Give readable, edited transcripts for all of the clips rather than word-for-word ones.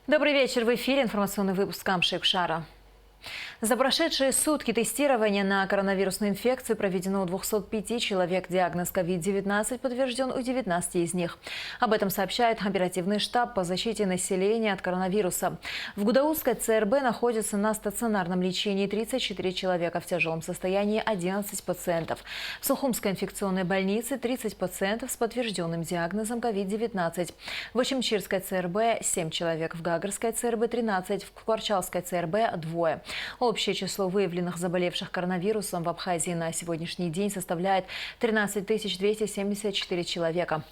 Добрый вечер. В эфире информационный выпуск Камши-Шара. За прошедшие сутки тестирования на коронавирусную инфекцию проведено у 205 человек. Диагноз COVID-19 подтвержден у 19 из них. Об этом сообщает оперативный штаб по защите населения от коронавируса. В Гудаутской ЦРБ находится на стационарном лечении 34 человека, в тяжелом состоянии 11 пациентов. В Сухумской инфекционной больнице 30 пациентов с подтвержденным диагнозом COVID-19. В Очимчирской ЦРБ 7 человек, в Гагарской ЦРБ 13, в Кварчалской ЦРБ 2. Общее число выявленных заболевших коронавирусом в Абхазии на сегодняшний день составляет 13 274 человека.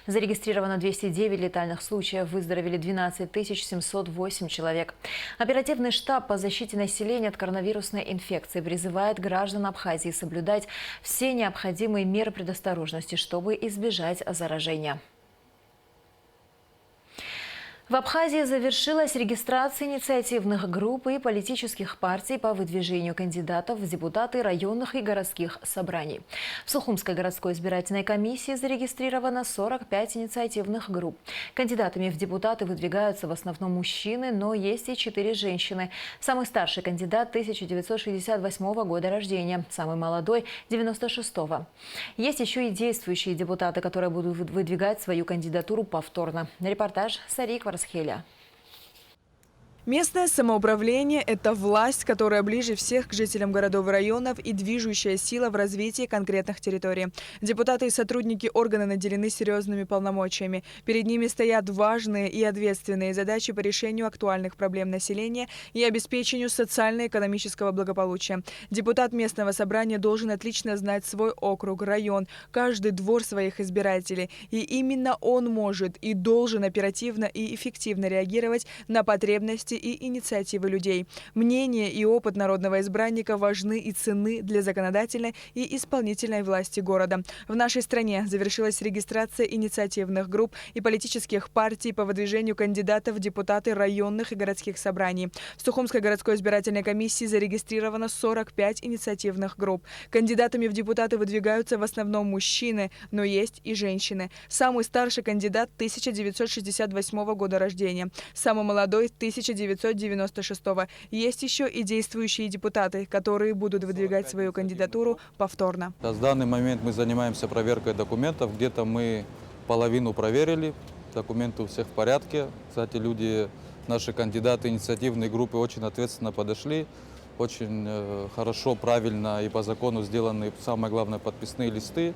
Зарегистрировано 209 летальных случаев, выздоровели 12 708 человек. Оперативный штаб по защите населения от коронавирусной инфекции призывает граждан Абхазии соблюдать все необходимые меры предосторожности, чтобы избежать заражения. В Абхазии завершилась регистрация инициативных групп и политических партий по выдвижению кандидатов в депутаты районных и городских собраний. В Сухумской городской избирательной комиссии зарегистрировано 45 инициативных групп. Кандидатами в депутаты выдвигаются в основном мужчины, но есть и 4 женщины. Самый старший кандидат 1968 года рождения, самый молодой – 96-го. Есть еще и действующие депутаты, которые будут выдвигать свою кандидатуру повторно. Репортаж Сарик Варсхеля. Местное самоуправление – это власть, которая ближе всех к жителям городов и районов и движущая сила в развитии конкретных территорий. Депутаты и сотрудники органа наделены серьезными полномочиями. Перед ними стоят важные и ответственные задачи по решению актуальных проблем населения и обеспечению социально-экономического благополучия. Депутат местного собрания должен отлично знать свой округ, район, каждый двор своих избирателей. И именно он может и должен оперативно и эффективно реагировать на потребности и инициативы людей. Мнение и опыт народного избранника важны и ценны для законодательной и исполнительной власти города. В нашей стране завершилась регистрация инициативных групп и политических партий по выдвижению кандидатов в депутаты районных и городских собраний. В Сухумской городской избирательной комиссии зарегистрировано 45 инициативных групп. Кандидатами в депутаты выдвигаются в основном мужчины, но есть и женщины. Самый старший кандидат 1968 года рождения, самый молодой 1996. Есть еще и действующие депутаты, которые будут выдвигать свою кандидатуру повторно. В данный момент мы занимаемся проверкой документов. Где-то мы половину проверили. Документы у всех в порядке. Кстати, наши кандидаты инициативной группы очень ответственно подошли. Очень хорошо, правильно и по закону сделаны, самое главное, подписные листы.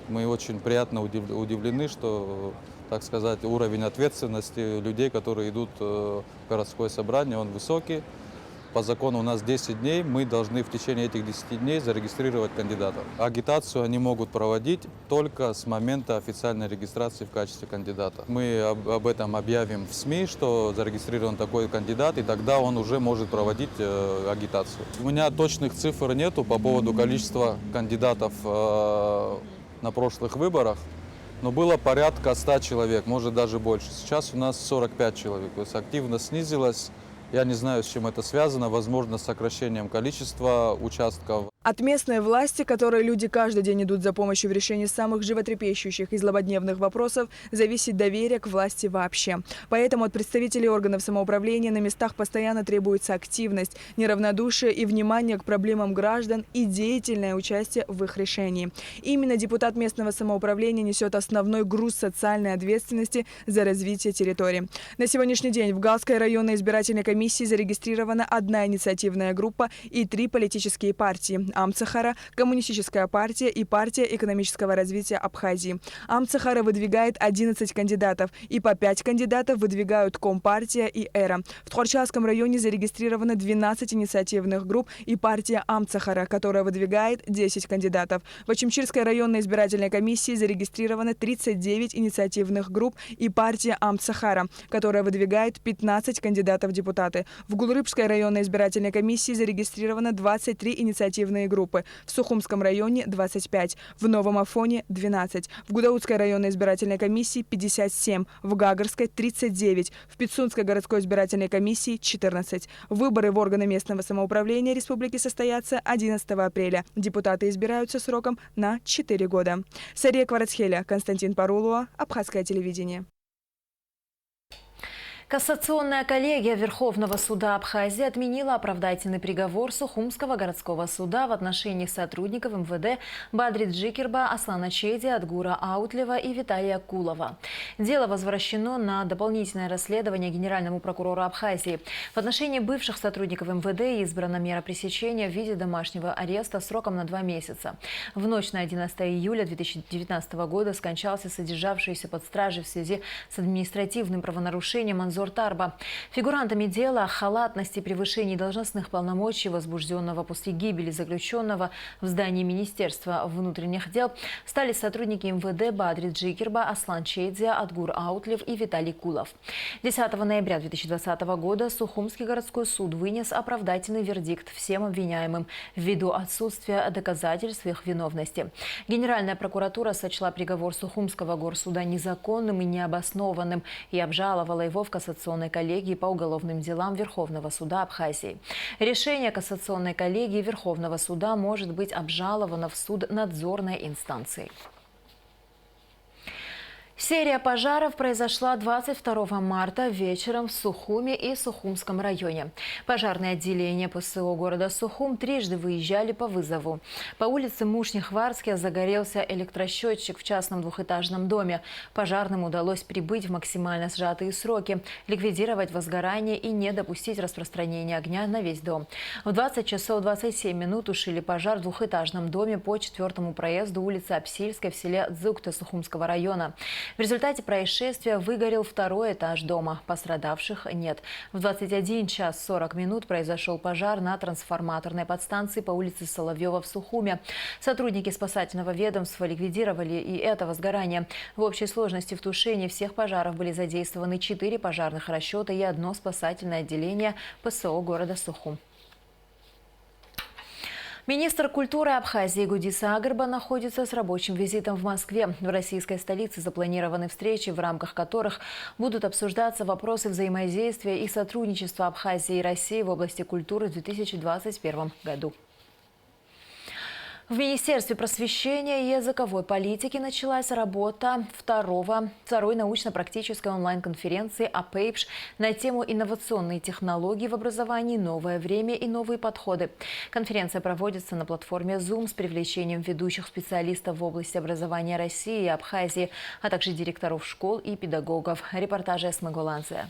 Мы очень приятно удивлены, что, так сказать, уровень ответственности людей, которые идут в городское собрание, он высокий. По закону у нас 10 дней, мы должны в течение этих 10 дней зарегистрировать кандидатов. Агитацию они могут проводить только с момента официальной регистрации в качестве кандидата. Мы об этом объявим в СМИ, что зарегистрирован такой кандидат, и тогда он уже может проводить агитацию. У меня точных цифр нету по поводу количества кандидатов на прошлых выборах, но было порядка 100 человек, может даже больше. Сейчас у нас 45 человек, то есть активность снизилась. Я не знаю, с чем это связано, возможно, с сокращением количества участков. От местной власти, которой люди каждый день идут за помощью в решении самых животрепещущих и злободневных вопросов, зависит доверие к власти вообще. Поэтому от представителей органов самоуправления на местах постоянно требуется активность, неравнодушие и внимание к проблемам граждан и деятельное участие в их решении. Именно депутат местного самоуправления несет основной груз социальной ответственности за развитие территории. На сегодняшний день в Галской районной избирательной комиссии зарегистрирована 1 инициативная группа и 3 политические партии – Амцахара, Коммунистическая партия и Партия экономического развития Абхазии. Амцахара выдвигает 11 кандидатов, и по 5 кандидатов выдвигают Компартия и Эра. В Тхорчалском районе зарегистрировано 12 инициативных групп и партия Амцахара, которая выдвигает 10 кандидатов. В Очимчирской районной избирательной комиссии зарегистрировано 39 инициативных групп и партия Амцахара, которая выдвигает 15 кандидатов в депутаты. В Гулрыбской районной избирательной комиссии зарегистрировано 23 инициативные группы, в Сухумском районе 25, в Новом Афоне 12, в Гудаутской районной избирательной комиссии 57, в Гагарской 39, в Пицунской городской избирательной комиссии 14. Выборы в органы местного самоуправления республики состоятся 11 апреля. Депутаты избираются сроком на 4 года. Сария Кварцхеля, Константин Парулуа, Абхазское телевидение. Кассационная коллегия Верховного суда Абхазии отменила оправдательный приговор Сухумского городского суда в отношении сотрудников МВД Бадри Джикирба, Аслана Чеди, Адгура Аутлева и Виталия Кулова. Дело возвращено на дополнительное расследование Генеральному прокурору Абхазии. В отношении бывших сотрудников МВД избрана мера пресечения в виде домашнего ареста сроком на 2 месяца. В ночь на 11 июля 2019 года скончался содержавшийся под стражей в связи с административным правонарушением Манзур Тарба. Фигурантами дела о халатности, превышении должностных полномочий, возбужденного после гибели заключенного в здании Министерства внутренних дел, стали сотрудники МВД Бадри Джикирба, Аслан Чейдзи, Адгур Аутлев и Виталий Кулов. 10 ноября 2020 года Сухумский городской суд вынес оправдательный вердикт всем обвиняемым ввиду отсутствия доказательств их виновности. Генеральная прокуратура сочла приговор Сухумского горсуда незаконным и необоснованным и обжаловала его в кассационной коллегии по уголовным делам Верховного суда Абхазии. Решение кассационной коллегии Верховного суда может быть обжаловано в суд надзорной инстанции. Серия пожаров произошла 22 марта вечером в Сухуме и Сухумском районе. Пожарные отделения ПСО города Сухум трижды выезжали по вызову. По улице Мушних-Варске загорелся электросчетчик в частном двухэтажном доме. Пожарным удалось прибыть в максимально сжатые сроки, ликвидировать возгорание и не допустить распространения огня на весь дом. В 20 часов 27 минут тушили пожар в двухэтажном доме по 4-му проезду улицы Апсильской в селе Дзукте Сухумского района. В результате происшествия выгорел 2-й этаж дома. Пострадавших нет. В 21 час 40 минут произошел пожар на трансформаторной подстанции по улице Соловьева в Сухуме. Сотрудники спасательного ведомства ликвидировали и это возгорание. В общей сложности в тушении всех пожаров были задействованы 4 пожарных расчета и 1 спасательное отделение ПСО города Сухум. Министр культуры Абхазии Гудиса Агарба находится с рабочим визитом в Москве. В российской столице запланированы встречи, в рамках которых будут обсуждаться вопросы взаимодействия и сотрудничества Абхазии и России в области культуры в 2021 году. В Министерстве просвещения и языковой политики началась работа второй научно-практической онлайн-конференции АПЭйпш на тему «Инновационные технологии в образовании. Новое время и новые подходы». Конференция проводится на платформе Zoom с привлечением ведущих специалистов в области образования России и Абхазии, а также директоров школ и педагогов. Репортаж Эсмы Голландзе.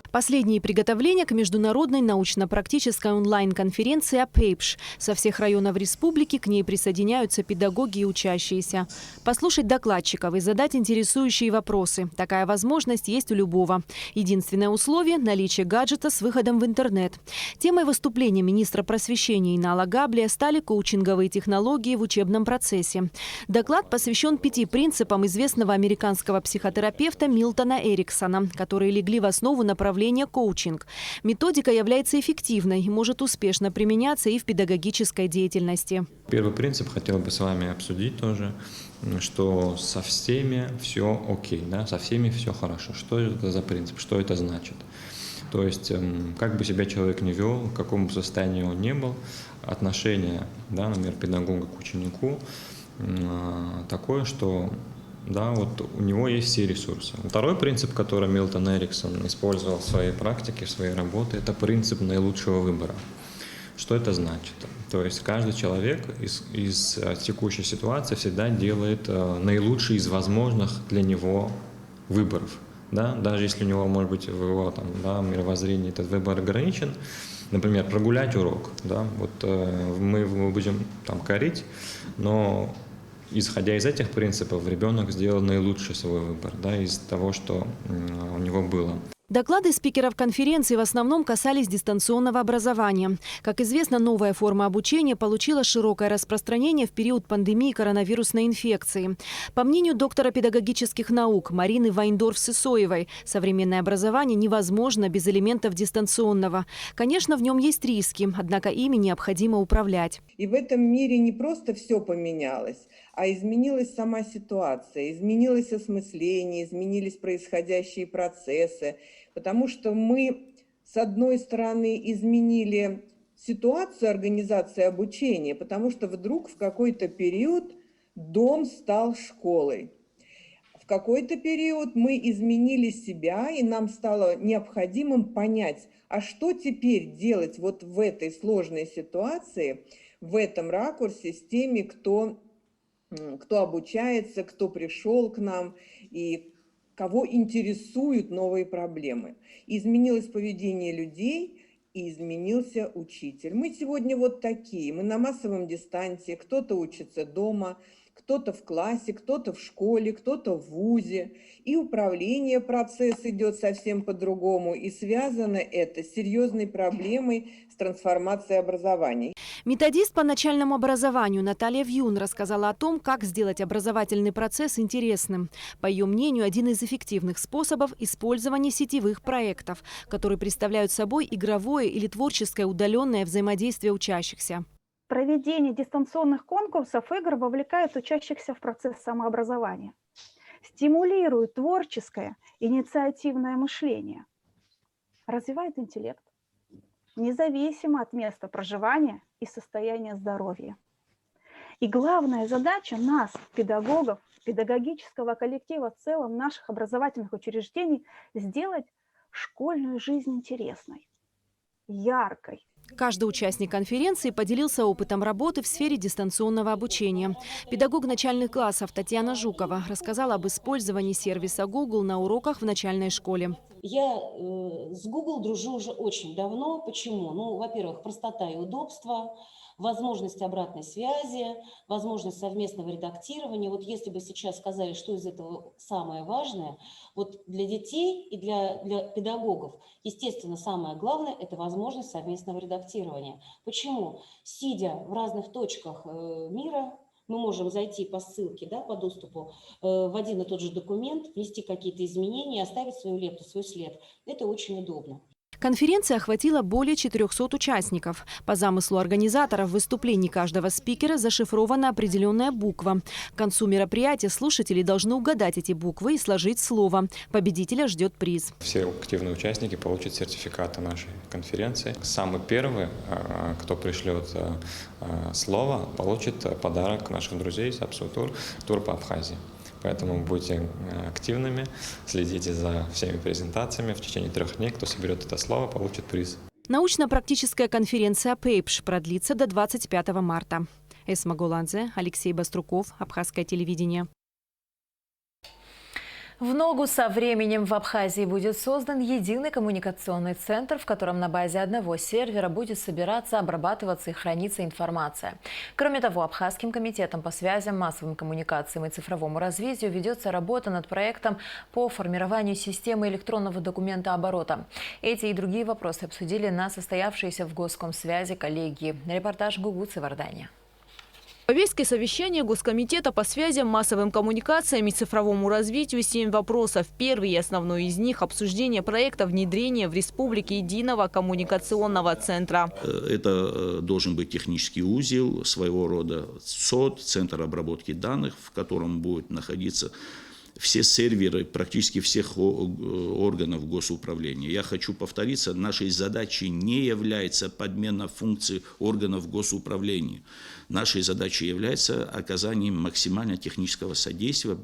Последние приготовления к международной научно-практической онлайн-конференции АПЭйпш. Со всех районов республики к ней присоединяются педагоги и учащиеся. Послушать докладчиков и задать интересующие вопросы. Такая возможность есть у любого. Единственное условие – наличие гаджета с выходом в интернет. Темой выступления министра просвещения Инала Габлия стали коучинговые технологии в учебном процессе. Доклад посвящен 5 принципам известного американского психотерапевта Милтона Эриксона, которые легли в основу направления коучинг. Методика является эффективной и может успешно применяться и в педагогической деятельности. Первый принцип хотел бы с вами обсудить тоже, что со всеми все окей, да? Со всеми все хорошо. Что это за принцип, что это значит? То есть, как бы себя человек ни вел, в каком бы состоянии он ни был, отношение, да, например, педагога к ученику такое, что да, вот у него есть все ресурсы. Второй принцип, который Милтон Эриксон использовал в своей практике, в своей работе, это принцип наилучшего выбора. Что это значит? То есть каждый человек из текущей ситуации всегда делает наилучший из возможных для него выборов. Да? Даже если у него, может быть, в его там, да, мировоззрении этот выбор ограничен, например, прогулять урок. Да? Вот, мы его будем там корить, но исходя из этих принципов, ребенок сделал наилучший свой выбор, да, из того, что у него было. Доклады спикеров конференции в основном касались дистанционного образования. Как известно, новая форма обучения получила широкое распространение в период пандемии коронавирусной инфекции. По мнению доктора педагогических наук Марины Вайндорф-Сысоевой, современное образование невозможно без элементов дистанционного. Конечно, в нем есть риски, однако ими необходимо управлять. И в этом мире не просто все поменялось, а изменилась сама ситуация, изменилось осмысление, изменились происходящие процессы. Потому что мы, с одной стороны, изменили ситуацию организации обучения, потому что вдруг в какой-то период дом стал школой. В какой-то период мы изменили себя, и нам стало необходимым понять, а что теперь делать вот в этой сложной ситуации, в этом ракурсе с теми, кто обучается, кто пришел к нам и кого интересуют новые проблемы. Изменилось поведение людей, и изменился учитель. Мы сегодня вот такие, мы на массовом дистанции, кто-то учится дома, кто-то в классе, кто-то в школе, кто-то в вузе. И управление процесс идет совсем по-другому. И связано это с серьезной проблемой с трансформацией образования. Методист по начальному образованию Наталья Вьюн рассказала о том, как сделать образовательный процесс интересным. По ее мнению, один из эффективных способов – использование сетевых проектов, которые представляют собой игровое или творческое удаленное взаимодействие учащихся. Проведение дистанционных конкурсов игр вовлекает учащихся в процесс самообразования, стимулирует творческое, инициативное мышление, развивает интеллект, независимо от места проживания и состояния здоровья. И главная задача нас, педагогов, педагогического коллектива в целом наших образовательных учреждений – сделать школьную жизнь интересной, яркой. Каждый участник конференции поделился опытом работы в сфере дистанционного обучения. Педагог начальных классов Татьяна Жукова рассказала об использовании сервиса Google на уроках в начальной школе. Я с Google дружу уже очень давно. Почему? Ну, во-первых, простота и удобство, возможность обратной связи, возможность совместного редактирования. Вот если бы сейчас сказали, что из этого самое важное, вот для детей и для педагогов, естественно, самое главное – это возможность совместного редактирования. Почему? Сидя в разных точках мира, мы можем зайти по ссылке, да, по доступу в один и тот же документ, внести какие-то изменения, оставить свою лепту, свой след. Это очень удобно. Конференция охватила более 400 участников. По замыслу организаторов в выступлении каждого спикера зашифрована определенная буква. К концу мероприятия слушатели должны угадать эти буквы и сложить слово. Победителя ждет приз. Все активные участники получат сертификаты нашей конференции. Самый первый, кто пришлет слово, получит подарок наших друзей с Апсутур, тур по Абхазии. Поэтому будьте активными, следите за всеми презентациями. В течение 3 дней, кто соберет это слово, получит приз. Научно-практическая конференция «Пейпш» продлится до 25 марта. Эсма Голадзе, Алексей Баструков, Абхазское телевидение. В ногу со временем в Абхазии будет создан единый коммуникационный центр, в котором на базе одного сервера будет собираться, обрабатываться и храниться информация. Кроме того, Абхазским комитетом по связям, массовым коммуникациям и цифровому развитию ведется работа над проектом по формированию системы электронного документа оборота. Эти и другие вопросы обсудили на состоявшейся в Госкомсвязи коллегии. Репортаж Гугуцы Вардания. В повестке совещания Госкомитета по связям, массовым коммуникациям и цифровому развитию 7 вопросов. Первый и основной из них – обсуждение проекта внедрения в республике единого коммуникационного центра. Это должен быть технический узел, своего рода СОД, центр обработки данных, в котором будут находиться все серверы практически всех органов госуправления. Я хочу повториться, нашей задачей не является подмена функций органов госуправления. Нашей задачей является оказание максимально технического содействия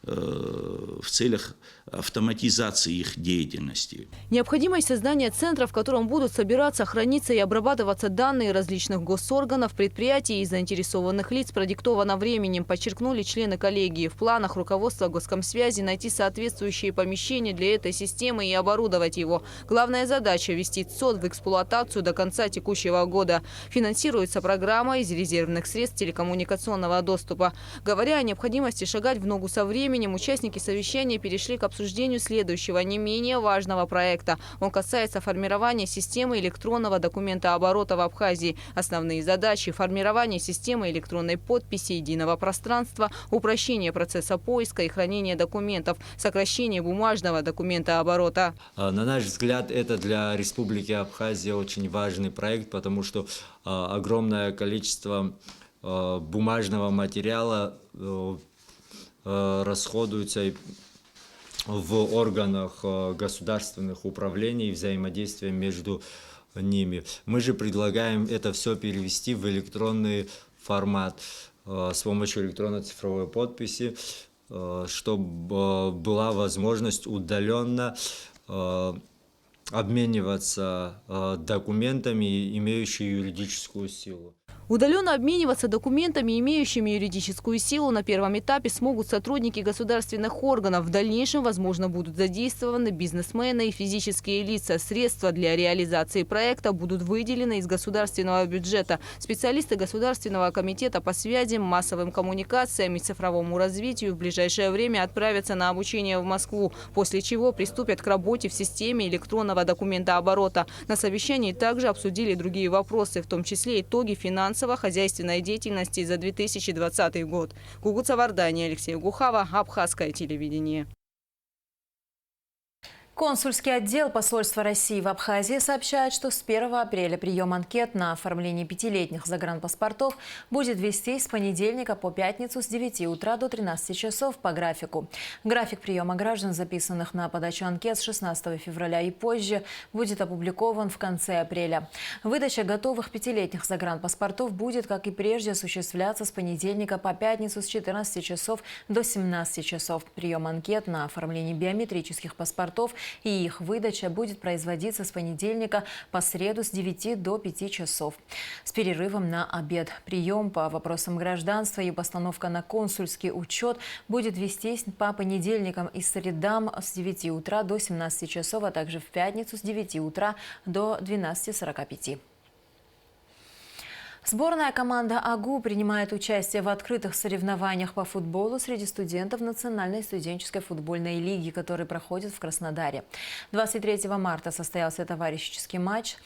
в целях автоматизации их деятельности. Необходимость создания центра, в котором будут собираться, храниться и обрабатываться данные различных госорганов, предприятий и заинтересованных лиц, продиктована временем, подчеркнули члены коллегии. В планах руководства Госкомсвязи найти соответствующие помещения для этой системы и оборудовать его. Главная задача – ввести ЦОД в эксплуатацию до конца текущего года. Финансируется программа из резервных средств телекоммуникационного доступа. Говоря о необходимости шагать в ногу со временем, участники совещания перешли к обсуждению следующего, не менее важного проекта. Он касается формирования системы электронного документооборота в Абхазии. Основные задачи – формирование системы электронной подписи, единого пространства, упрощение процесса поиска и хранения документов, сокращение бумажного документооборота. На наш взгляд, это для Республики Абхазия очень важный проект, потому что огромное количество бумажного материала расходуется в органах государственных управлений, взаимодействия между ними. Мы же предлагаем это все перевести в электронный формат. с помощью электронно-цифровой подписи, чтобы была возможность удаленно обмениваться документами, имеющими юридическую силу. Удаленно обмениваться документами, имеющими юридическую силу, на первом этапе смогут сотрудники государственных органов. В дальнейшем, возможно, будут задействованы бизнесмены и физические лица. Средства для реализации проекта будут выделены из государственного бюджета. Специалисты Государственного комитета по связям, массовым коммуникациям и цифровому развитию в ближайшее время отправятся на обучение в Москву, после чего приступят к работе в системе электронного документооборота. На совещании также обсудили другие вопросы, в том числе итоги финансово-хозяйственной деятельности за 2020 год. Гугуца Вардания, Алексей Гухава, Абхазское телевидение. Консульский отдел посольства России в Абхазии сообщает, что с 1 апреля прием анкет на оформление 5-летних загранпаспортов будет вестись с понедельника по пятницу с 9 утра до 13 часов по графику. График приема граждан, записанных на подачу анкет с 16 февраля и позже, будет опубликован в конце апреля. Выдача готовых 5-летних загранпаспортов будет, как и прежде, осуществляться с понедельника по пятницу с 14 часов до 17 часов. Прием анкет на оформление биометрических паспортов и их выдача будет производиться с понедельника по среду с 9 до 5 часов с перерывом на обед. Прием по вопросам гражданства и постановка на консульский учет будет вестись по понедельникам и средам с 9 утра до 17 часов, а также в пятницу с 9 утра до 12:45. Сборная команда АГУ принимает участие в открытых соревнованиях по футболу среди студентов Национальной студенческой футбольной лиги, которые проходят в Краснодаре. 23 марта состоялся товарищеский матч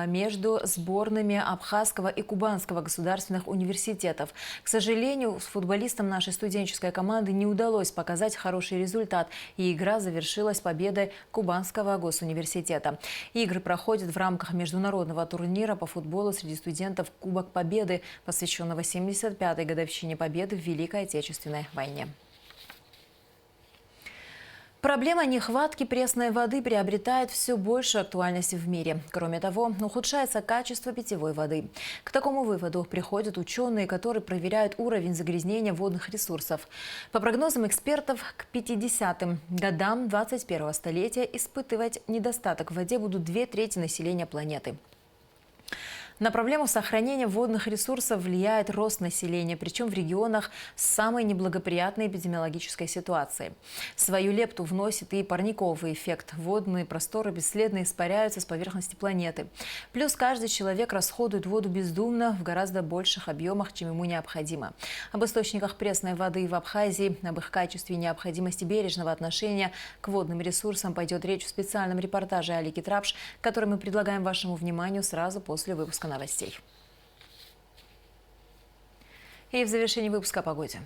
между сборными Абхазского и Кубанского государственных университетов. К сожалению, футболистам нашей студенческой команды не удалось показать хороший результат, и игра завершилась победой Кубанского госуниверситета. Игры проходят в рамках международного турнира по футболу среди студентов «Кубок Победы», посвященного 75-й годовщине Победы в Великой Отечественной войне. Проблема нехватки пресной воды приобретает все большую актуальность в мире. Кроме того, ухудшается качество питьевой воды. К такому выводу приходят ученые, которые проверяют уровень загрязнения водных ресурсов. По прогнозам экспертов, к 50-м годам 21-го столетия испытывать недостаток в воде будут 2/3 населения планеты. На проблему сохранения водных ресурсов влияет рост населения, причем в регионах с самой неблагоприятной эпидемиологической ситуацией. Свою лепту вносит и парниковый эффект. Водные просторы бесследно испаряются с поверхности планеты. Плюс каждый человек расходует воду бездумно в гораздо больших объемах, чем ему необходимо. Об источниках пресной воды в Абхазии, об их качестве и необходимости бережного отношения к водным ресурсам пойдет речь в специальном репортаже Алики Трапш, который мы предлагаем вашему вниманию сразу после выпуска новостей. И в завершении выпуска о погоде.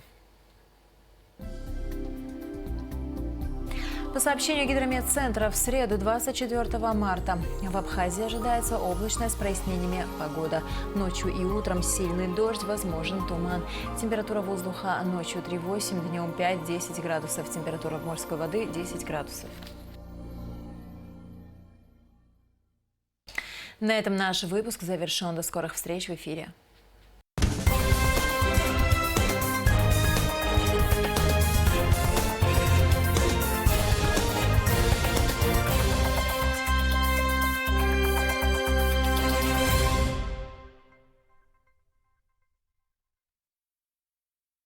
По сообщению Гидрометцентра, в среду 24 марта в Абхазии ожидается облачная с прояснениями погода. Ночью и утром сильный дождь, возможен туман. Температура воздуха ночью 3,8, днем 5-10 градусов. Температура морской воды 10 градусов. На этом наш выпуск завершен. До скорых встреч в эфире.